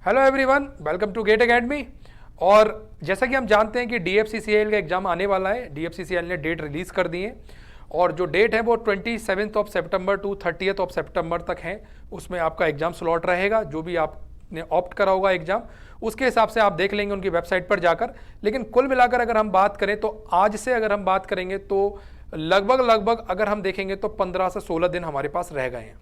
Hello everyone, welcome to GATE academy. और जैसा कि हम जानते हैं कि DFCCIL का एग्जाम आने वाला है। DFCCIL ने डेट रिलीज कर दी है और जो डेट है वो 27 सितंबर टू 30 सितंबर तक है। उसमें आपका एग्जाम स्लॉट रहेगा। जो भी आपने ऑप्ट करा होगा एग्जाम, उसके हिसाब से आप देख लेंगे उनकी वेबसाइट पर जाकर। लेकिन कुल मिलाकर अगर हम बात करें तो आज से अगर हम बात करेंगे तो लगभग अगर हम देखेंगे तो 15 से 16 दिन हमारे पास रह गए हैं।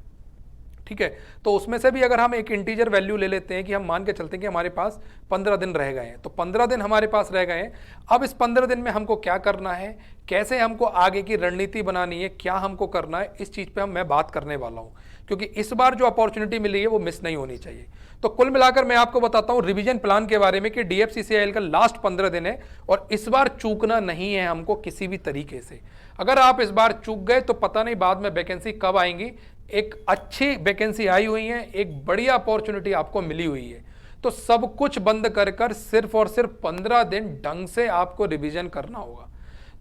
ठीक है, तो उसमें से भी अगर हम एक इंटीजर वैल्यू ले लेते हैं कि हम मान के चलते हैं कि हमारे पास 15 दिन रह गए हैं, तो 15 दिन हमारे पास रह गए हैं। अब इस 15 दिन में हमको क्या करना है, कैसे हमको आगे की रणनीति बनानी है, क्या हमको करना है, इस चीज पे मैं बात करने वाला हूं। क्योंकि इस बार जो अपॉर्चुनिटी मिली है वो मिस नहीं होनी चाहिए। तो कुल मिलाकर मैं आपको बताता हूं रिवीजन प्लान के बारे में कि DFCCIL का लास्ट 15 दिन है और इस बार चूकना नहीं है हमको किसी भी तरीके से। अगर आप इस बार चूक गए तो पता नहीं बाद में वैकेंसी कब आएंगी। एक अच्छी वैकेंसी आई हुई है, एक बढ़िया अपॉर्चुनिटी आपको मिली हुई है। तो सब कुछ बंद कर सिर्फ और सिर्फ 15 दिन ढंग से आपको रिवीजन करना होगा।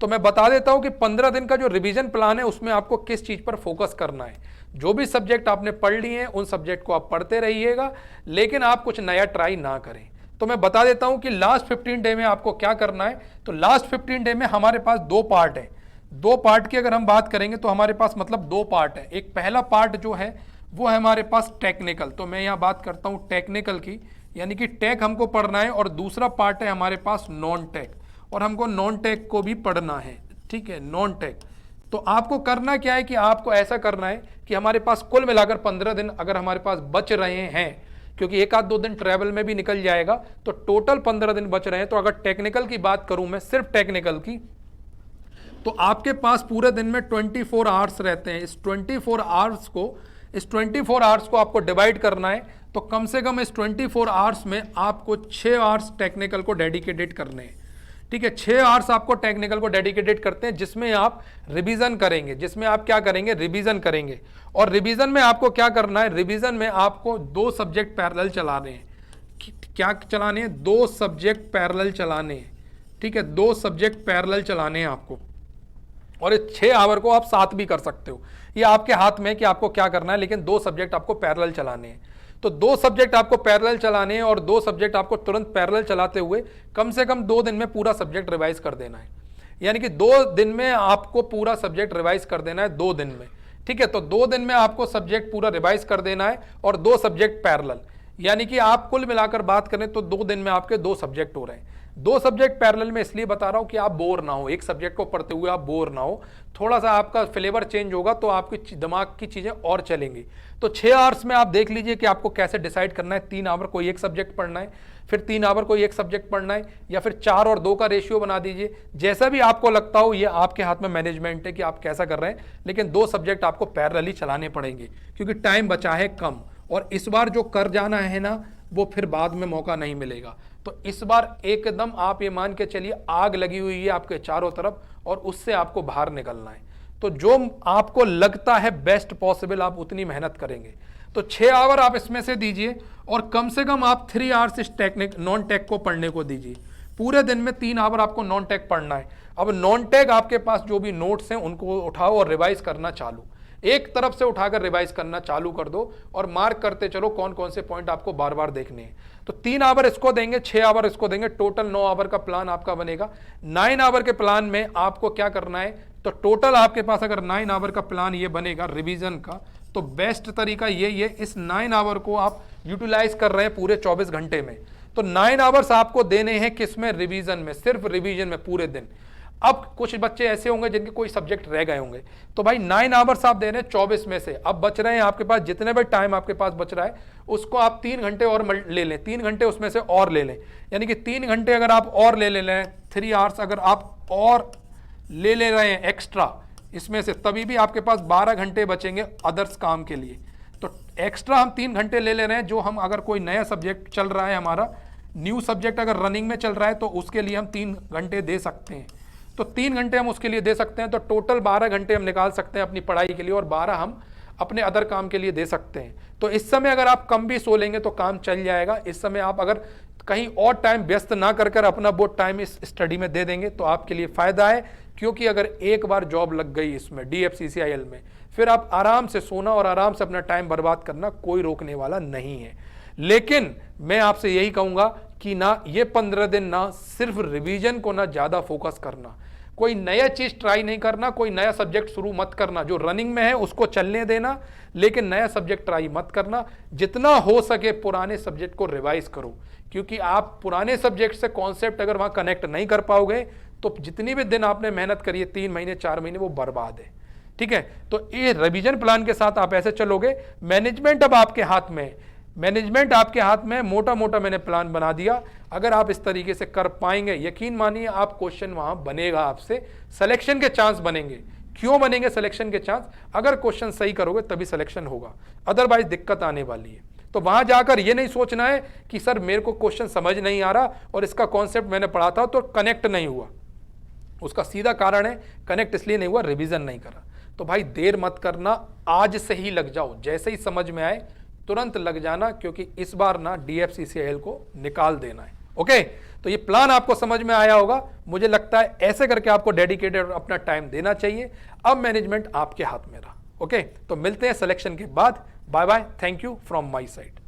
तो मैं बता देता हूं कि 15 दिन का जो रिवीजन प्लान है उसमें आपको किस चीज पर फोकस करना है। जो भी सब्जेक्ट आपने पढ़ लिए हैं उन सब्जेक्ट को आप पढ़ते रहिएगा, लेकिन आप कुछ नया ट्राई ना करें। तो मैं बता देता हूं कि लास्ट 15 डे में आपको क्या करना है। तो लास्ट 15 डे में हमारे पास दो पार्ट है। दो पार्ट की अगर हम बात करेंगे तो हमारे पास मतलब दो पार्ट है। एक पहला पार्ट जो है वो है हमारे पास टेक्निकल। तो मैं यहाँ बात करता हूँ टेक्निकल की, यानी कि टेक हमको पढ़ना है। और दूसरा पार्ट है हमारे पास नॉन टेक, और हमको नॉन टेक को भी पढ़ना है। ठीक है, नॉन टेक। तो आपको करना क्या है कि आपको ऐसा करना है कि हमारे पास कुल मिलाकर 15 दिन अगर हमारे पास बच रहे हैं, क्योंकि एक आध दो दिन ट्रैवल में भी निकल जाएगा, तो टोटल 15 दिन बच रहे हैं। तो अगर टेक्निकल की बात करूं मैं, सिर्फ टेक्निकल की, तो आपके पास पूरे दिन में 24 आवर्स रहते हैं। इस 24 आवर्स को आपको डिवाइड करना है। तो कम से कम इस 24 आवर्स में आपको 6 आवर्स टेक्निकल को डेडिकेटेड करने हैं। ठीक है, 6 आवर्स आपको टेक्निकल को डेडिकेटेड करते हैं, जिसमें आप रिवीजन करेंगे। जिसमें आप क्या करेंगे, रिवीजन करेंगे। और रिवीजन में आपको क्या करना है, रिवीजन में आपको 2 सब्जेक्ट पैरेलल चलाने हैं। क्या चलाने हैं, 2 सब्जेक्ट पैरेलल चलाने हैं। ठीक है, 2 सब्जेक्ट पैरेलल चलाने हैं आपको। और इस 6 आवर को आप 7 भी कर सकते हो, ये आपके हाथ में है कि आपको क्या करना है, लेकिन 2 सब्जेक्ट आपको पैरेलल चलाने हैं। तो 2 सब्जेक्ट आपको पैरेलल चलाने हैं और 2 सब्जेक्ट आपको तुरंत पैरेलल चलाते हुए कम से कम 2 दिन में पूरा सब्जेक्ट रिवाइज कर देना है। यानी कि 2 दिन में आपको पूरा सब्जेक्ट रिवाइज कर देना है, 2 दिन में। ठीक है, तो 2 दिन में आपको सब्जेक्ट पूरा रिवाइज कर देना है और 2 सब्जेक्ट पैरेलल। यानी कि आप कुल मिलाकर बात करें तो 2 दिन में आपके 2 सब्जेक्ट हो रहे हैं। 2 सब्जेक्ट पैरेलल में इसलिए बता रहा हूं कि आप बोर ना हो, एक सब्जेक्ट को पढ़ते हुए आप बोर ना हो। थोड़ा सा आपका फ्लेवर चेंज होगा तो आपकी दिमाग की चीजें और चलेंगी। तो 6 आवर्स में आप देख लीजिए कि आपको कैसे डिसाइड करना है। 3 आवर कोई एक सब्जेक्ट पढ़ना है, फिर 3 आवर कोई एक सब्जेक्ट पढ़ना है, या फिर 4 और 2 का रेशियो बना दीजिए। जैसा भी आपको लगता हो, ये आपके हाथ में मैनेजमेंट है कि आप कैसा कर रहे हैं। लेकिन 2 सब्जेक्ट आपको पैरेलली चलाने पड़ेंगे क्योंकि टाइम बचा है कम, और इस बार जो कर जाना है ना वो फिर बाद में मौका नहीं मिलेगा। तो इस बार एकदम आप ये मान के चलिए आग लगी हुई है आपके चारों तरफ, और उससे आपको बाहर निकलना है। तो जो आपको लगता है बेस्ट पॉसिबल आप उतनी मेहनत करेंगे। तो 6 आवर आप इसमें से दीजिए और कम से कम आप 3 आवर्स इस टेक्निक नॉन टेक को पढ़ने को दीजिए। पूरे दिन में 3 आवर आपको नॉन टेक पढ़ना है। अब नॉन टेक आपके पास जो भी नोट्स हैं उनको उठाओ और रिवाइज करना चालू, एक तरफ से उठाकर रिवाइज करना चालू कर दो और मार्क करते चलो कौन कौन से पॉइंट आपको बार बार देखने हैं। तो 3 आवर इसको देंगे, 6 आवर इसको देंगे, टोटल 9 आवर का प्लान आपका बनेगा। 9 आवर के प्लान में आपको क्या करना है, तो टोटल आपके पास अगर 9 आवर का प्लान ये बनेगा रिवीजन का, तो बेस्ट तरीका ये इस 9 आवर को आप यूटिलाइज कर रहे हैं पूरे 24 घंटे में। तो 9 आवर्स आपको देने हैं किसमें, रिवीजन में, सिर्फ रिवीजन में पूरे दिन। अब कुछ बच्चे ऐसे होंगे जिनके कोई सब्जेक्ट रह गए होंगे, तो भाई 9 आवर्स आप दे रहे हैं 24 में से। अब बच रहे हैं आपके पास जितने भी टाइम आपके पास बच रहा है उसको आप 3 घंटे और ले लें, 3 घंटे उसमें से और ले लें। यानी कि 3 घंटे अगर आप और ले लें, 3 आवर्स अगर आप और ले रहे हैं एक्स्ट्रा इसमें से, तभी भी आपके पास 12 घंटे बचेंगे अदर्स काम के लिए। तो एक्स्ट्रा हम 3 घंटे ले रहे हैं, जो हम अगर कोई नया सब्जेक्ट चल रहा है, हमारा न्यू सब्जेक्ट अगर रनिंग में चल रहा है तो उसके लिए हम 3 घंटे दे सकते हैं। तो 3 घंटे हम उसके लिए दे सकते हैं। तो टोटल 12 घंटे हम निकाल सकते हैं अपनी पढ़ाई के लिए, और 12 हम अपने अदर काम के लिए दे सकते हैं। तो इस समय अगर आप कम भी सो लेंगे तो काम चल जाएगा। इस समय आप अगर कहीं और टाइम व्यस्त ना कर अपना वो टाइम इस स्टडी में दे देंगे तो आपके लिए फायदा है। क्योंकि अगर एक बार जॉब लग गई इसमें DFCCIL में, फिर आप आराम से सोना और आराम से अपना टाइम बर्बाद करना कोई रोकने वाला नहीं है। लेकिन मैं आपसे यही कहूंगा कि ना ये 15 दिन ना सिर्फ रिवीजन को ना ज्यादा फोकस करना, कोई नया चीज ट्राई नहीं करना, कोई नया सब्जेक्ट शुरू मत करना, जो रनिंग में है उसको चलने देना, लेकिन नया सब्जेक्ट ट्राई मत करना। जितना हो सके पुराने सब्जेक्ट को रिवाइज करो, क्योंकि आप पुराने सब्जेक्ट से कॉन्सेप्ट अगर वहां कनेक्ट नहीं कर पाओगे तो जितनी भी दिन आपने मेहनत करी है 3 महीने 4 महीने वो बर्बाद है। ठीक है, तो ये रिवीजन प्लान के साथ आप ऐसे चलोगे। मैनेजमेंट अब आपके हाथ में है, मैनेजमेंट आपके हाथ में, मोटा मोटा मैंने प्लान बना दिया। अगर आप इस तरीके से कर पाएंगे, यकीन मानिए आप क्वेश्चन वहां बनेगा, आपसे सिलेक्शन के चांस बनेंगे। क्यों बनेंगे सिलेक्शन के चांस? अगर क्वेश्चन सही करोगे तभी सिलेक्शन होगा, अदरवाइज दिक्कत आने वाली है। तो वहां जाकर ये नहीं सोचना है कि सर मेरे को क्वेश्चन समझ नहीं आ रहा और इसका कॉन्सेप्ट मैंने पढ़ा था तो कनेक्ट नहीं हुआ। उसका सीधा कारण है कनेक्ट इसलिए नहीं हुआ, रिवीजन नहीं करा। तो भाई देर मत करना, आज से ही लग जाओ, जैसे ही समझ में आए तुरंत लग जाना, क्योंकि इस बार ना DFCCIL को निकाल देना है। ओके, तो ये प्लान आपको समझ में आया होगा, मुझे लगता है ऐसे करके आपको डेडिकेटेड अपना टाइम देना चाहिए। अब मैनेजमेंट आपके हाथ में रहा। ओके, तो मिलते हैं सिलेक्शन के बाद। Bye bye, thank you from my side.